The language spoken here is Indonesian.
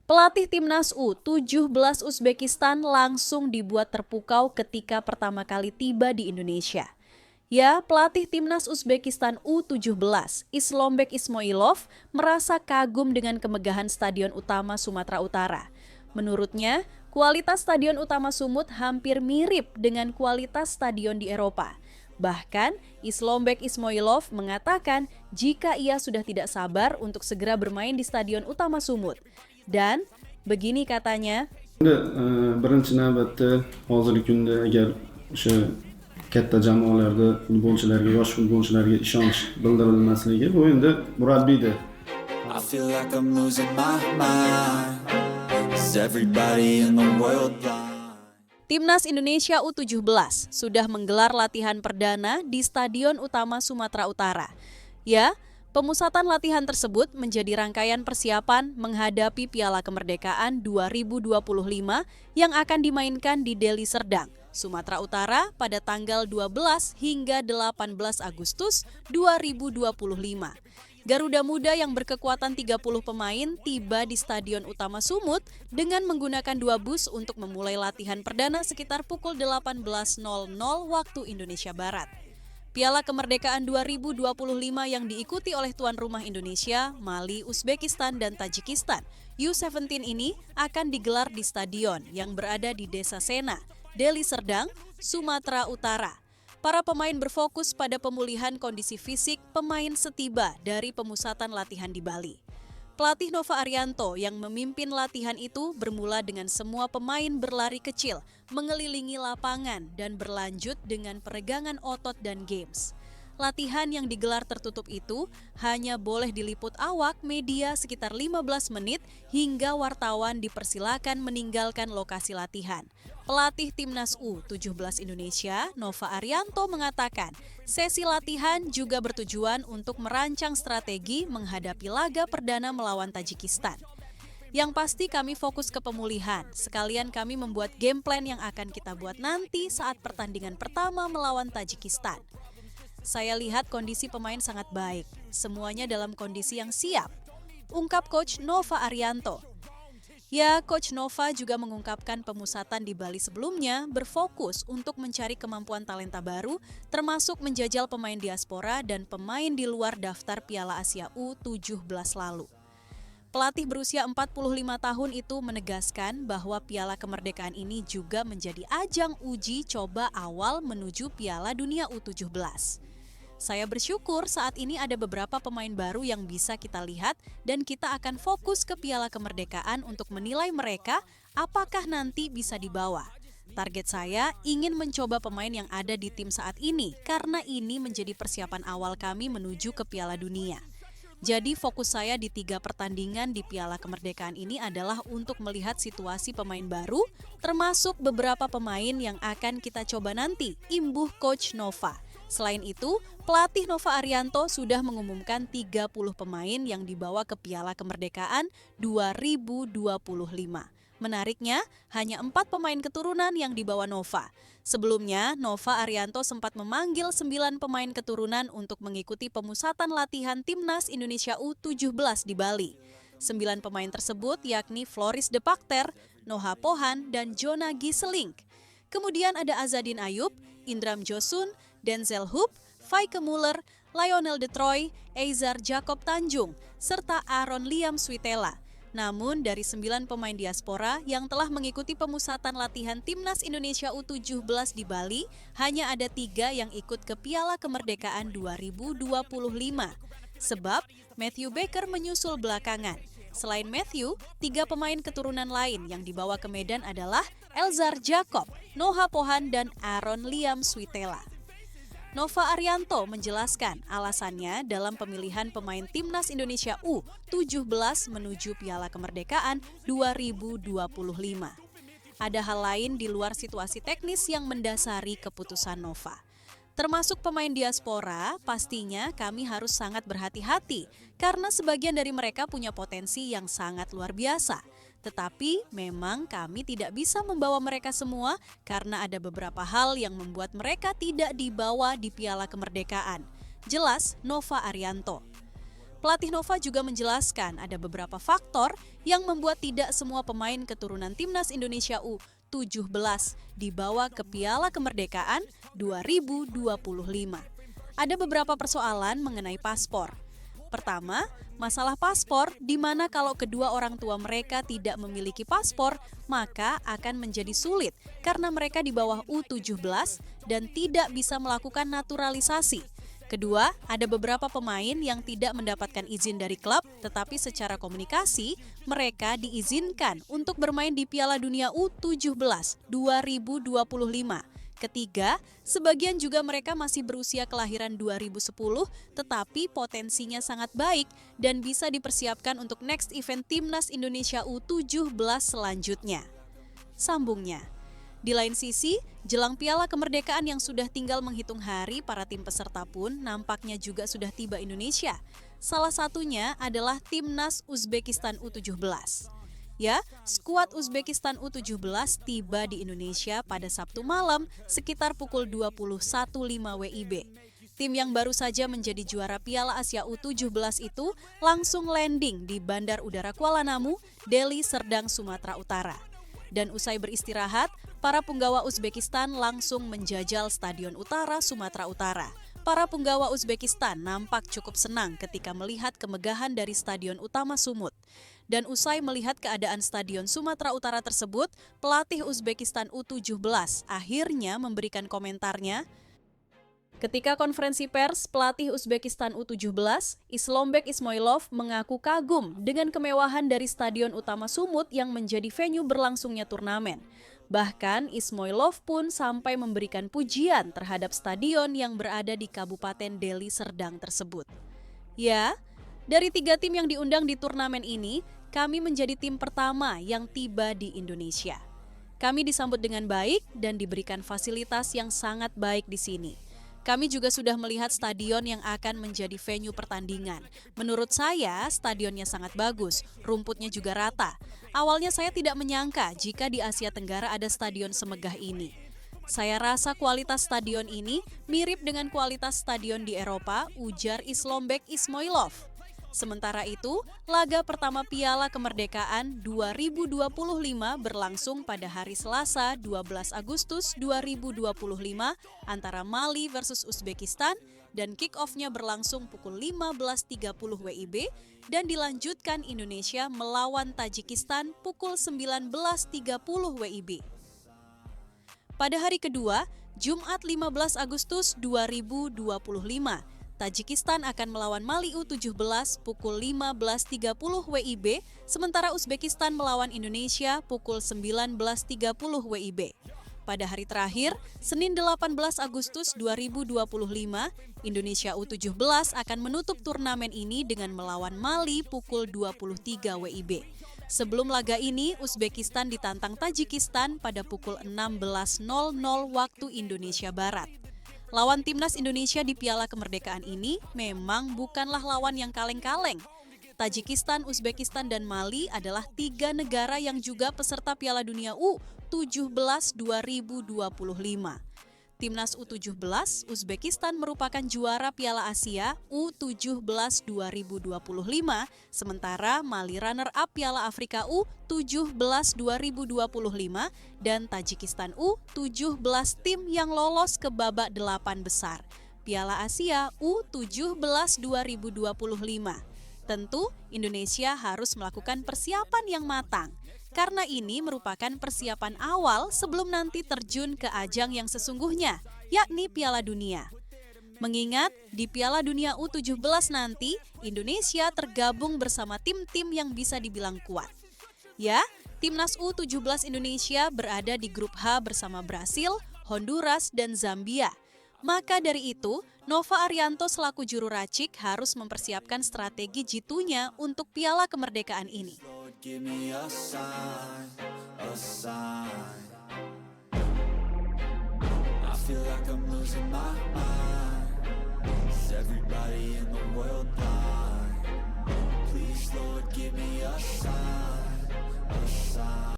Pelatih Timnas U17 Uzbekistan langsung dibuat terpukau ketika pertama kali tiba di Indonesia. Ya, pelatih Timnas Uzbekistan U17, Islombek Ismoilov, merasa kagum dengan kemegahan Stadion Utama Sumatera Utara. Menurutnya, kualitas Stadion Utama Sumut hampir mirip dengan kualitas stadion di Eropa. Bahkan, Islombek Ismoilov mengatakan jika ia sudah tidak sabar untuk segera bermain di Stadion Utama Sumut. Dan begini katanya, Birinchi navbatda hozirgi kunda agar o'sha katta jamoalarda futbolchilarga, yosh futbolchilarga ishonch bildirilmasligi bu endi murabbiyda. I feel like I'm losing my mind. Is everybody in the world blind? Timnas Indonesia U17 sudah menggelar latihan perdana di Stadion Utama Sumatera Utara. Ya, pemusatan latihan tersebut menjadi rangkaian persiapan menghadapi Piala Kemerdekaan 2025 yang akan dimainkan di Deli Serdang, Sumatera Utara pada tanggal 12 hingga 18 Agustus 2025. Garuda Muda yang berkekuatan 30 pemain tiba di Stadion Utama Sumut dengan menggunakan 2 bus untuk memulai latihan perdana sekitar pukul 18.00 waktu Indonesia Barat. Piala Kemerdekaan 2025 yang diikuti oleh tuan rumah Indonesia, Mali, Uzbekistan, dan Tajikistan, U17 ini akan digelar di stadion yang berada di Desa Sena, Deli Serdang, Sumatera Utara. Para pemain berfokus pada pemulihan kondisi fisik pemain setiba dari pemusatan latihan di Bali. Pelatih Nova Arianto yang memimpin latihan itu bermula dengan semua pemain berlari kecil, mengelilingi lapangan dan berlanjut dengan peregangan otot dan games. Latihan yang digelar tertutup itu hanya boleh diliput awak media sekitar 15 menit hingga wartawan dipersilakan meninggalkan lokasi latihan. Pelatih Timnas U17 Indonesia, Nova Arianto mengatakan, sesi latihan juga bertujuan untuk merancang strategi menghadapi laga perdana melawan Tajikistan. Yang pasti kami fokus ke pemulihan, sekalian kami membuat game plan yang akan kita buat nanti saat pertandingan pertama melawan Tajikistan. Saya lihat kondisi pemain sangat baik, semuanya dalam kondisi yang siap, ungkap Coach Nova Arianto. Ya, Coach Nova juga mengungkapkan pemusatan di Bali sebelumnya berfokus untuk mencari kemampuan talenta baru, termasuk menjajal pemain diaspora dan pemain di luar daftar Piala Asia U17 lalu. Pelatih berusia 45 tahun itu menegaskan bahwa Piala Kemerdekaan ini juga menjadi ajang uji coba awal menuju Piala Dunia U17. Saya bersyukur saat ini ada beberapa pemain baru yang bisa kita lihat dan kita akan fokus ke Piala Kemerdekaan untuk menilai mereka apakah nanti bisa dibawa. Target saya ingin mencoba pemain yang ada di tim saat ini karena ini menjadi persiapan awal kami menuju ke Piala Dunia. Jadi fokus saya di 3 pertandingan di Piala Kemerdekaan ini adalah untuk melihat situasi pemain baru, termasuk beberapa pemain yang akan kita coba nanti, imbuh Coach Nova. Selain itu, pelatih Nova Arianto sudah mengumumkan 30 pemain yang dibawa ke Piala Kemerdekaan 2025. Menariknya, hanya 4 pemain keturunan yang dibawa Nova. Sebelumnya, Nova Arianto sempat memanggil 9 pemain keturunan untuk mengikuti pemusatan latihan Timnas Indonesia U17 di Bali. 9 pemain tersebut yakni Floris De Pakter, Noha Pohan, dan Jona Giseling. Kemudian ada Azadin Ayub, Indram Josun, Denzel Hoop, Faike Muller, Lionel De Troy, Eizar Jacob Tanjung, serta Aaron Liam Switela. Namun dari 9 pemain diaspora yang telah mengikuti pemusatan latihan Timnas Indonesia U17 di Bali, hanya ada 3 yang ikut ke Piala Kemerdekaan 2025. Sebab Matthew Baker menyusul belakangan. Selain Matthew, 3 pemain keturunan lain yang dibawa ke Medan adalah Elzar Jacob, Noha Pohan, dan Aaron Liam Switela. Nova Arianto menjelaskan alasannya dalam pemilihan pemain Timnas Indonesia U17 menuju Piala Kemerdekaan 2025. Ada hal lain di luar situasi teknis yang mendasari keputusan Nova. Termasuk pemain diaspora, pastinya kami harus sangat berhati-hati karena sebagian dari mereka punya potensi yang sangat luar biasa. Tetapi memang kami tidak bisa membawa mereka semua karena ada beberapa hal yang membuat mereka tidak dibawa di Piala Kemerdekaan. Jelas Nova Arianto. Pelatih Nova juga menjelaskan ada beberapa faktor yang membuat tidak semua pemain keturunan Timnas Indonesia U17 dibawa ke Piala Kemerdekaan 2025. Ada beberapa persoalan mengenai paspor. Pertama, masalah paspor di mana kalau kedua orang tua mereka tidak memiliki paspor, maka akan menjadi sulit karena mereka di bawah U17 dan tidak bisa melakukan naturalisasi. Kedua, ada beberapa pemain yang tidak mendapatkan izin dari klub, tetapi secara komunikasi mereka diizinkan untuk bermain di Piala Dunia U17 2025. Ketiga, sebagian juga mereka masih berusia kelahiran 2010, tetapi potensinya sangat baik dan bisa dipersiapkan untuk next event Timnas Indonesia U17 selanjutnya. Sambungnya. Di lain sisi, jelang Piala Kemerdekaan yang sudah tinggal menghitung hari, para tim peserta pun nampaknya juga sudah tiba Indonesia. Salah satunya adalah Timnas Uzbekistan U17. Ya, skuad Uzbekistan U17 tiba di Indonesia pada Sabtu malam sekitar pukul 21.05 WIB. Tim yang baru saja menjadi juara Piala Asia U17 itu langsung landing di Bandar Udara Kuala Namu, Deli Serdang, Sumatera Utara. Dan usai beristirahat, para punggawa Uzbekistan langsung menjajal Stadion Utara, Sumatera Utara. Para punggawa Uzbekistan nampak cukup senang ketika melihat kemegahan dari Stadion Utama Sumut. Dan usai melihat keadaan Stadion Sumatera Utara tersebut, pelatih Uzbekistan U17 akhirnya memberikan komentarnya. Ketika konferensi pers, pelatih Uzbekistan U17, Islombek Ismoilov, mengaku kagum dengan kemewahan dari Stadion Utama Sumut yang menjadi venue berlangsungnya turnamen. Bahkan Ismoilov pun sampai memberikan pujian terhadap stadion yang berada di Kabupaten Deli Serdang tersebut. Ya, dari 3 tim yang diundang di turnamen ini, kami menjadi tim pertama yang tiba di Indonesia. Kami disambut dengan baik dan diberikan fasilitas yang sangat baik di sini. Kami juga sudah melihat stadion yang akan menjadi venue pertandingan. Menurut saya, stadionnya sangat bagus, rumputnya juga rata. Awalnya saya tidak menyangka jika di Asia Tenggara ada stadion semegah ini. Saya rasa kualitas stadion ini mirip dengan kualitas stadion di Eropa, ujar Islombek Ismoilov. Sementara itu, laga pertama Piala Kemerdekaan 2025 berlangsung pada hari Selasa 12 Agustus 2025 antara Mali versus Uzbekistan dan kick-off-nya berlangsung pukul 15.30 WIB dan dilanjutkan Indonesia melawan Tajikistan pukul 19.30 WIB. Pada hari kedua, Jumat 15 Agustus 2025, Tajikistan akan melawan Mali U17 pukul 15.30 WIB, sementara Uzbekistan melawan Indonesia pukul 19.30 WIB. Pada hari terakhir, Senin 18 Agustus 2025, Indonesia U17 akan menutup turnamen ini dengan melawan Mali pukul 23 WIB. Sebelum laga ini, Uzbekistan ditantang Tajikistan pada pukul 16.00 waktu Indonesia Barat. Lawan Timnas Indonesia di Piala Kemerdekaan ini memang bukanlah lawan yang kaleng-kaleng. Tajikistan, Uzbekistan, dan Mali adalah 3 negara yang juga peserta Piala Dunia U17 2025. Timnas U17 Uzbekistan merupakan juara Piala Asia U17 2025, sementara Mali runner-up Piala Afrika U17 2025 dan Tajikistan U17 tim yang lolos ke babak 8 besar Piala Asia U17 2025. Tentu, Indonesia harus melakukan persiapan yang matang, karena ini merupakan persiapan awal sebelum nanti terjun ke ajang yang sesungguhnya, yakni Piala Dunia. Mengingat di Piala Dunia U17 nanti, Indonesia tergabung bersama tim-tim yang bisa dibilang kuat. Ya, Timnas U17 Indonesia berada di grup H bersama Brasil, Honduras, dan Zambia. Maka dari itu, Nova Arianto selaku juru racik harus mempersiapkan strategi jitu-nya untuk Piala Kemerdekaan ini. Lord, give me a sign, a sign. I feel like I'm losing my mind. Is everybody in the world blind? Please, Lord, give me a sign, a sign.